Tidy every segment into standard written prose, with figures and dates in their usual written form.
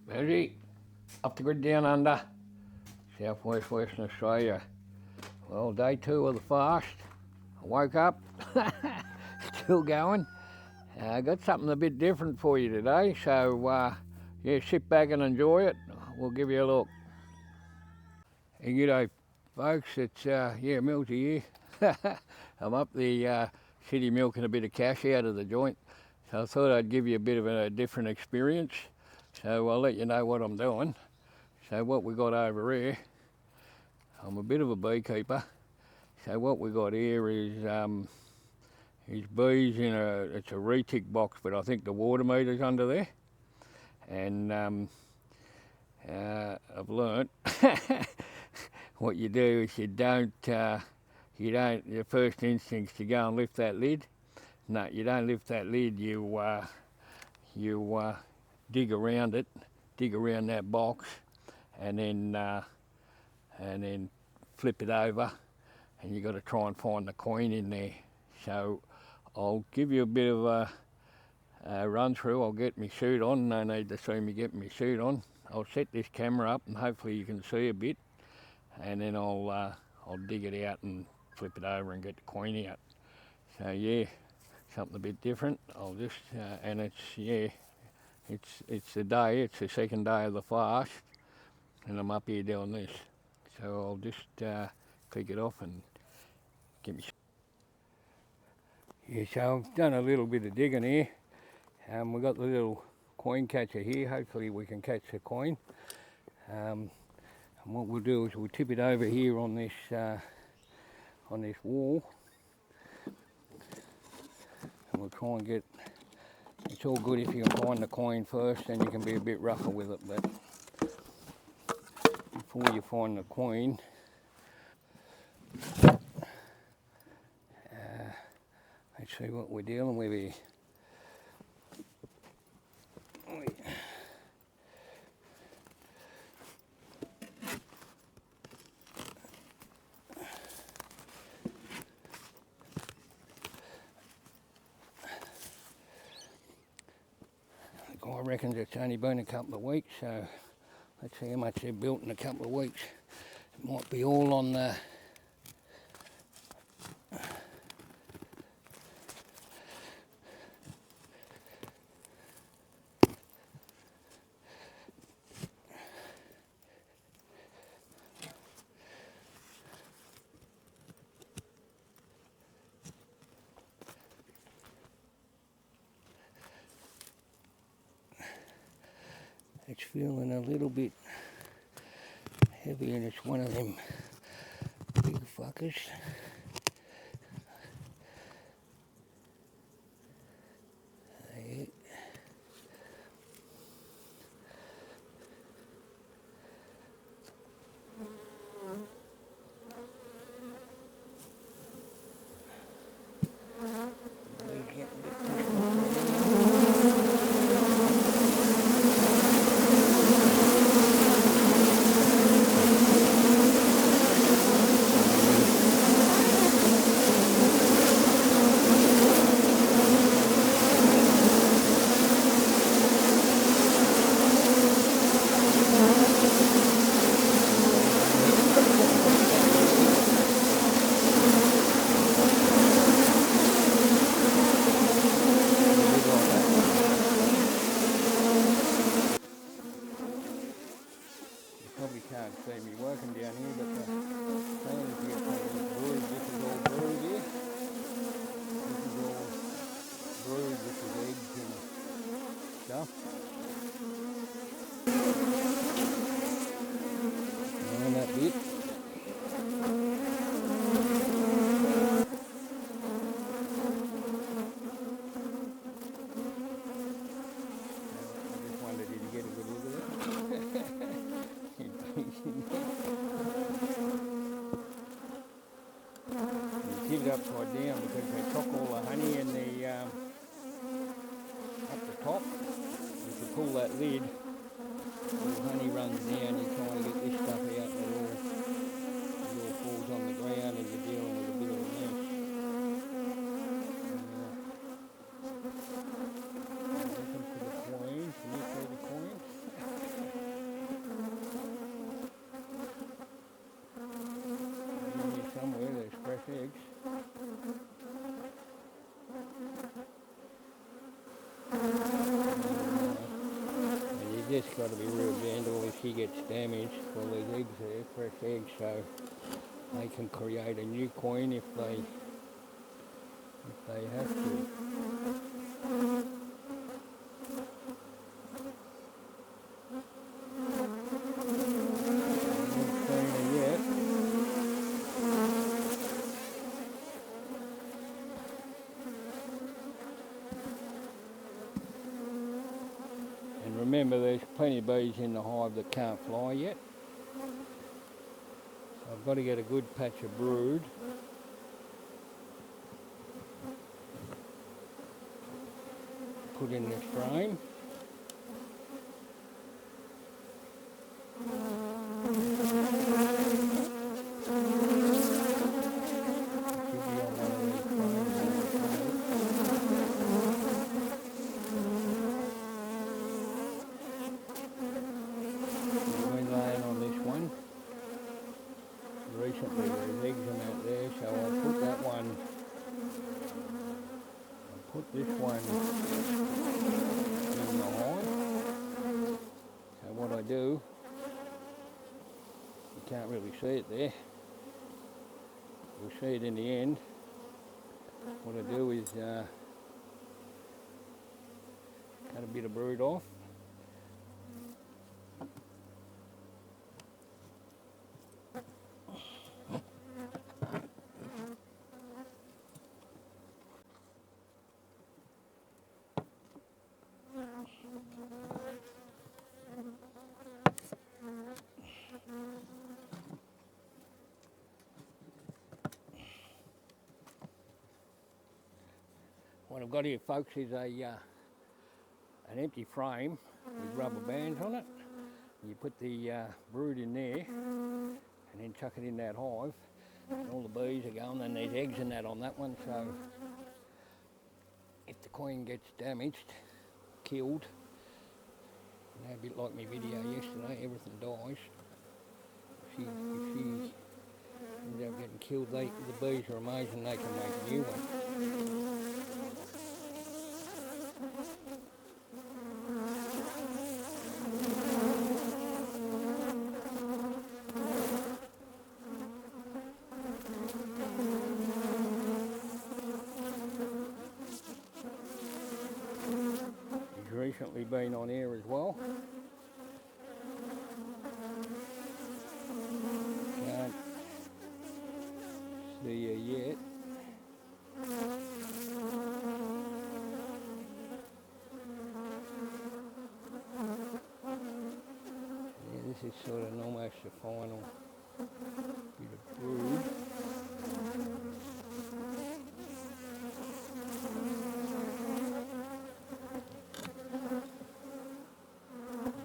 Busy, up the grid down under, southwest Western Australia. Well, day 2 of the fast. I woke up, still going. I got something a bit different for you today, so yeah, sit back and enjoy it. We'll give you a look. Hey, g'day folks, it's Milty here. I'm up the city milking a bit of cash out of the joint, so I thought I'd give you a bit of a different experience. So I'll let you know what I'm doing. So what we got over here, I'm a bit of a beekeeper. So what we got here is bees in it's a retic box, but I think the water meter's under there. And I've learnt what you do is you don't, your first instinct's to go and lift that lid. No, you don't lift that lid, you dig around it, dig around that box, and then flip it over, and you got to try and find the coin in there. So I'll give you a bit of a run through. I'll get my suit on. No need to see me get my suit on. I'll set this camera up and hopefully you can see a bit, and then I'll dig it out and flip it over and get the coin out. So yeah, something a bit different. I'll just and it's the day. It's the second day of the fast, and I'm up here doing this. So I'll just click it off and get me. Yeah, so I've done a little bit of digging here. We've got the little coin catcher here. Hopefully we can catch the coin. And what we'll do is we'll tip it over here on this wall, and we'll try and get. It's all good if you can find the coin first, then you can be a bit rougher with it. But before you find the coin, let's see what we're dealing with here. I reckon it's only been a couple of weeks, so let's see how much they've built in a couple of weeks. It might be all on the it's feeling a little bit heavy, and it's one of them big fuckers. Probably can't see me working down here, but the plan is to get some of this brood. This is all brood here. This is all brood. This is eggs and stuff. And that bit. I just wondered, did you get a good look at it? Keep it upside down because they took all the honey in the up the top. If you pull that lid, all the honey runs down. You're trying to get this stuff out, and it all falls on the ground, and you're dealing with a bit of a mess. Looking for the coin. Can you see the coin? just got to be real gentle if she gets damaged. Well, there's eggs there, fresh eggs, so they can create a new queen if they have to. Remember, there's plenty of bees in the hive that can't fly yet. So I've got to get a good patch of brood. Put in this frame. Recently there's eggs in out there, so I'll put that one, I'll put this one in the hive. So what I do, you can't really see it there, you'll see it in the end. What I do is cut a bit of brood off. What I've got here, folks, is an empty frame with rubber bands on it. You put the brood in there and then chuck it in that hive. And all the bees are going, and there's eggs in that on that one, so if the queen gets damaged, killed, you know, a bit like my video yesterday, everything dies. If she ends up getting killed, the bees are amazing, they can make a new one. Recently been on air as well. Can't see her yet. Yeah, this is sort of almost the final bit of brood.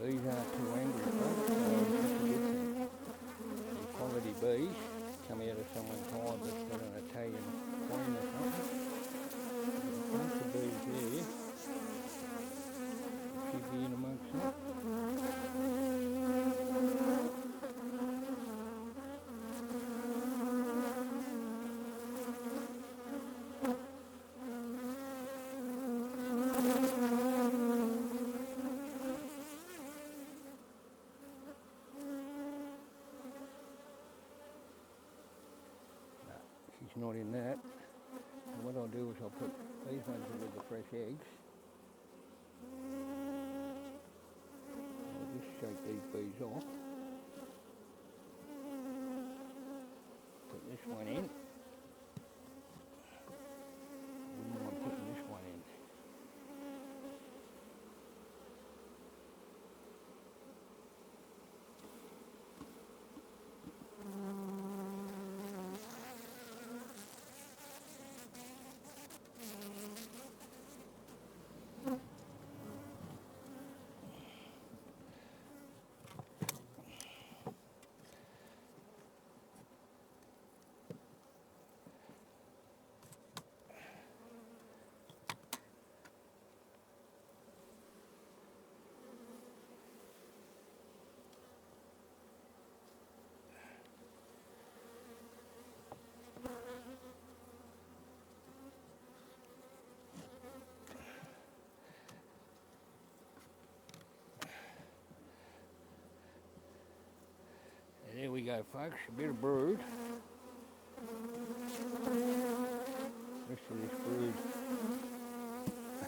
Bees aren't too angry, folks, so that's a good thing. Quality bees come out of someone's hive that's got an Italian queen or something. A bunch of bees there. Should be in amongst them. She's not in that. And what I'll do is I'll put these ones in with the fresh eggs. I'll just shake these bees off. Put this one in. Wouldn't mind putting this one in. go, folks, a bit of brood. Rest of this brood.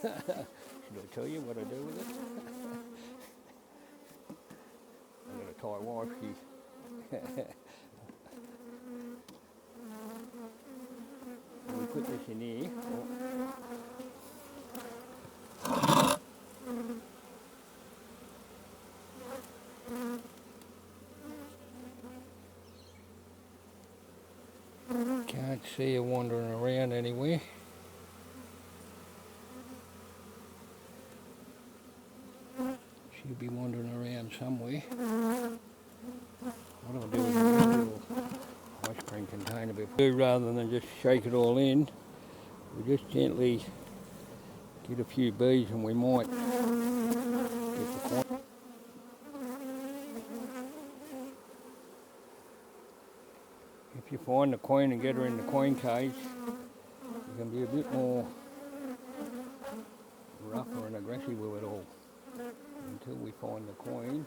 Should I tell you what I do with it? I've got a Thai wife, we put this in here. Can't see her wandering around anywhere. She'll be wandering around somewhere. What I'll do is I'll get a little ice cream container before, rather than just shake it all in. We just gently get a few bees and we might get the coin. If you find the queen and get her in the queen cage, you can be a bit more rougher and aggressive with it all until we find the queen.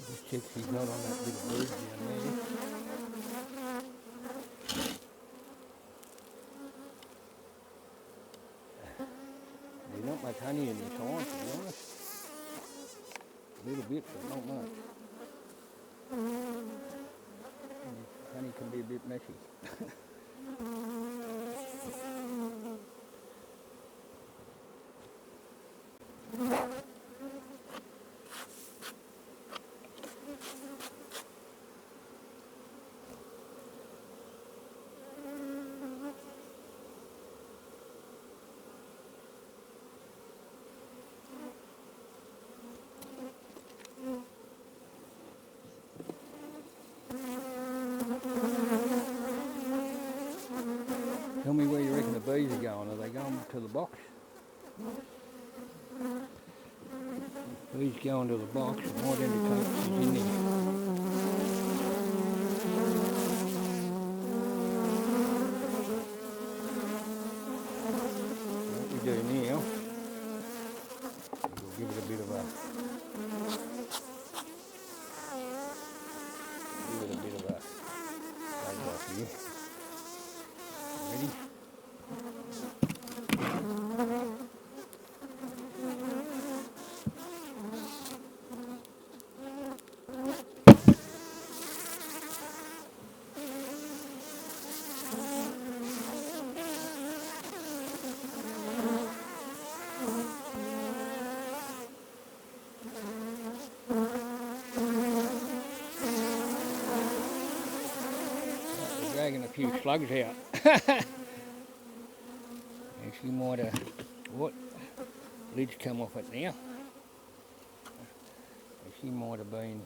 Just check she's not on that bit of brood down there. There's not much honey in this hive, to be honest. A little bit, but not much. Honey can be a bit messy. Tell me where you reckon the bees are going. Are they going to the box? Bees going to the box. It might indicate she's in there. What we do now, we'll give it a bit of a hold off here. Ready? Dragging a few slugs out. And she might have, what? Lid's come off it now. And she might have been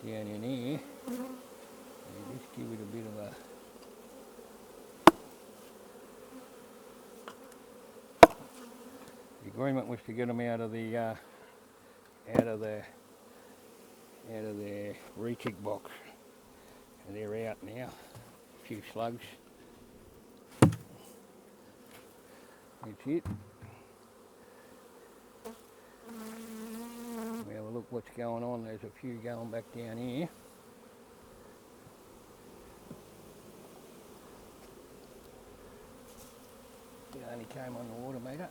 down in here. And just give it a bit of a... The agreement was to get them out of the retic box. And they're out now. A few slugs. That's it. We have a look what's going on. There's a few going back down here. It only came on the water meter.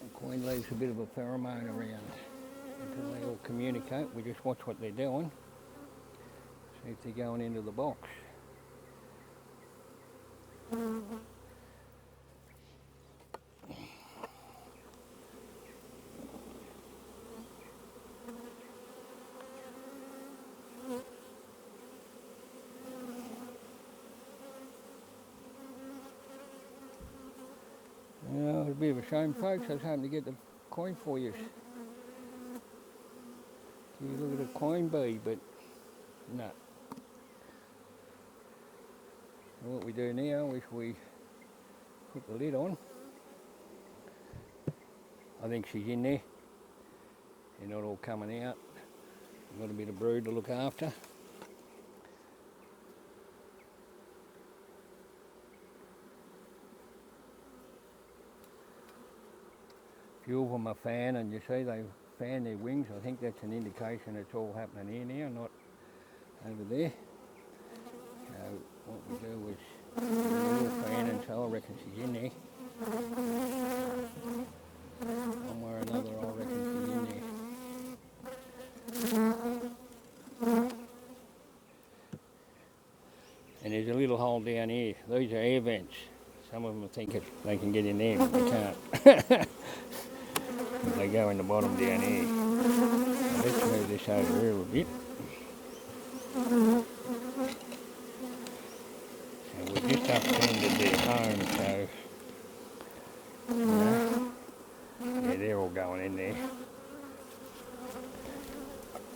The queen leaves a bit of a pheromone around until they all communicate. We just watch what they're doing. See if they're going into the box. Yeah, it's a bit of a shame, folks. I was hoping to get the coin for you. Gee, look at the queen bee, but no. What we do now is we put the lid on. I think she's in there. They're not all coming out. We've got a bit of brood to look after. A few of them are fanning, you see they fan their wings. I think that's an indication it's all happening here now, not over there. So what we do is a little fanning, so I reckon she's in there. Somewhere or another I reckon she's in there. And there's a little hole down here. These are air vents. Some of them think they can get in there, but they can't. But they go in the bottom down here. So let's move this over here a bit. So we just upended their home, so you know, yeah, they're all going in there.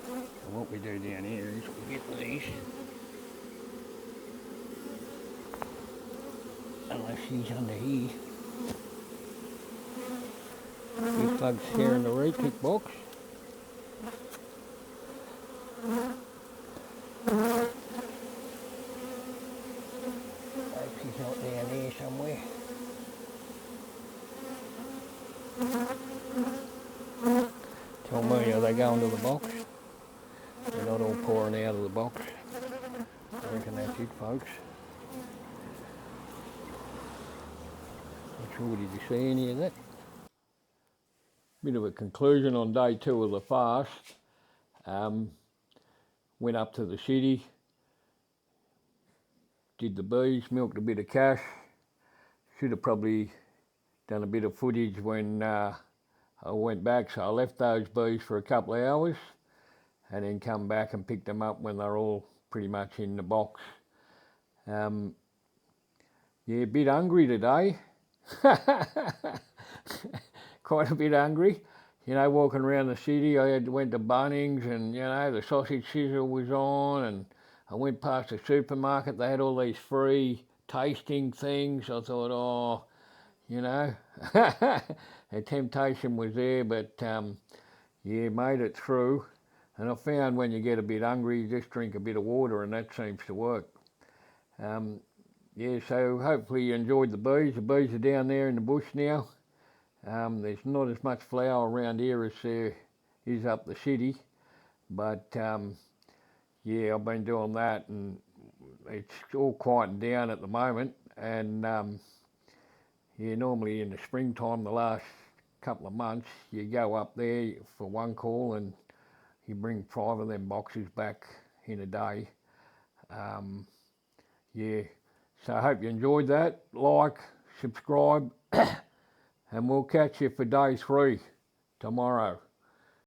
So what we do down here is we get these. Unless she's under here. These bugs here in the retic box. Hope she's not down there somewhere. Tell me, are they going to the box? They're not all pouring out of the box. I reckon that's it, folks. Not sure, did you see any of that? Bit of a conclusion on day 2 of the fast. Went up to the city, did the bees, milked a bit of cash. Should have probably done a bit of footage when I went back, so I left those bees for a couple of hours and then come back and picked them up when they're all pretty much in the box. Yeah, a bit hungry today. Quite a bit hungry. You know, walking around the city, went to Bunnings and, you know, the sausage sizzle was on, and I went past a supermarket, they had all these free tasting things. I thought, oh, you know, the temptation was there, but yeah, made it through. And I found when you get a bit hungry, you just drink a bit of water and that seems to work. Yeah, so hopefully you enjoyed the bees. The bees are down there in the bush now. There's not as much flower around here as there is up the city, but yeah, I've been doing that and it's all quieting down at the moment. And yeah, normally in the springtime, the last couple of months, you go up there for one call and you bring 5 of them boxes back in a day. Yeah, so I hope you enjoyed that. Like, subscribe. And we'll catch you for day 3 tomorrow.